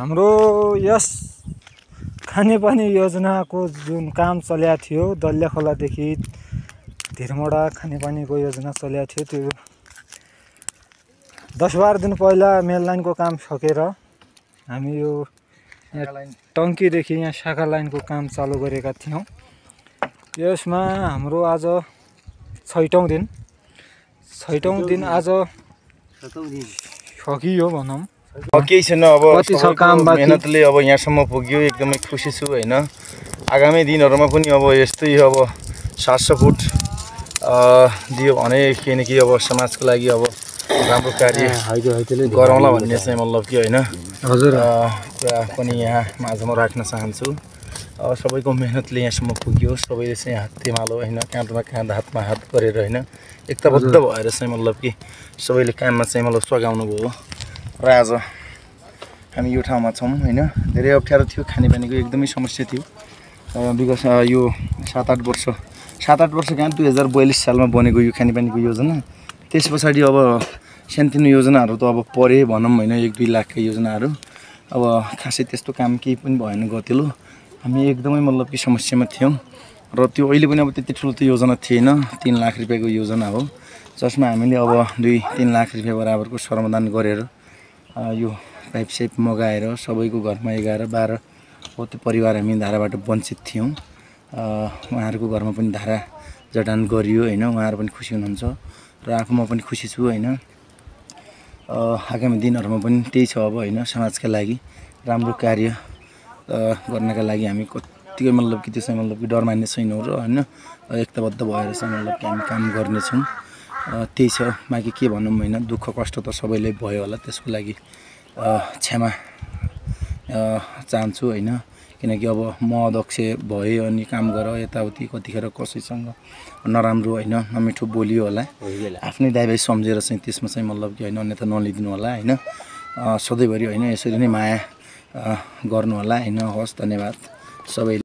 हाम्रो यस खानेपानी योजनाको जुन काम चलेको थियो दल्ले खोलादेखि धिरमोडा खानेपानीको योजना चलेको थियो त्यो 10-12 दिन पहिला मेल लाइनको काम सकेर हामी यो टंकीदेखि यहाँ शाखा लाइनको काम चालू गरेका थियौं। यसमा हाम्रो आज 6औं दिन आज सकियो भनौं। केही छैन अब मेहनतले अब यहाँसम्म पुग्यो। एकदमै खुसी छु हैन। आगामी दिनहरुमा पनि अब यस्तै अब 700 फुट दियो भने किनकि अब समाजको लागि अब राम्रो कार्य गरौँला भन्ने चाहिँ मतलब के हैन। हजुर कुरा पनि यहाँ माझमा राख्न चाहन्छु। सबैको मेहनतले यहाँसम्म पुग्यो। सबैले चाहिँ हातैमालो हैन, काँधमा काँध हातमा हात गरेर हैन एकताबद्ध भएर चाहिँ मतलब कि सबैले काममा चाहिँ मतलब सघाउनु भयो। र आज हामी यो ठाउँमा छौं हैन। धेरै अप्ठ्यारो थियो, खानेपानीको एकदमै समस्या थियो। विगत यो 7-8 वर्ष कहाँ 2042 सालमा बनेको यो खानेपानीको योजना। त्यसपछि अब सानोतिनो योजनाहरू त अब परे भनौं हैन, 1-2 लाखको योजनाहरू अब खासै त्यस्तो काम केही पनि भएन गतेलो। हामी एकदमै मतलब कि समस्यामा थियौं र त्यो अहिले पनि अब त्यति ठुलो त योजना थिएन। 3 लाख रुपैयाँको योजना हो जसमा हामीले अब 2-3 लाख रुपैयाँ बराबरको श्रमदान गरेर यो पाइप सेप मगाएर सबैको घरमा 11-12 होते परिवार हामी धाराबाट वञ्चित थियौं। उहाँहरुको घरमा पनि धारा जडान गरियो हैन। उहाँहरु पनि खुसी हुनुहुन्छ र आफूमा पनि खुसी छु हैन। आगामी दिनहरुमा पनि त्यही छ अब हैन। समाजका लागि राम्रो कार्य गर्नका लागि हामी कतिकै मतलब कि त्यसै मतलब कि डर मान्ने छैनौं र हैन एकताबद्ध भएर चाहिँ मतलब कि हामी काम गर्ने छौं। त्यही छ। बाँकी के भनौं हैन। दुःख कष्ट त सबैले भयो होला, त्यसको लागि क्षमा चाहन्छु हैन। किनकि अब म अध्यक्ष भए अनि काम गर यताउति कतिखेर कसैसँग नराम्रो हैन नमिठो बोलियो होला। आफ्नै दाइभाइ सम्झेर चाहिँ त्यसमा चाहिँ मतलब कि हैन अन्यथा नलिदिनु होला हैन। सधैँभरि हैन यसरी नै माया गर्नु होला हैन। हस् धन्यवाद सबैले।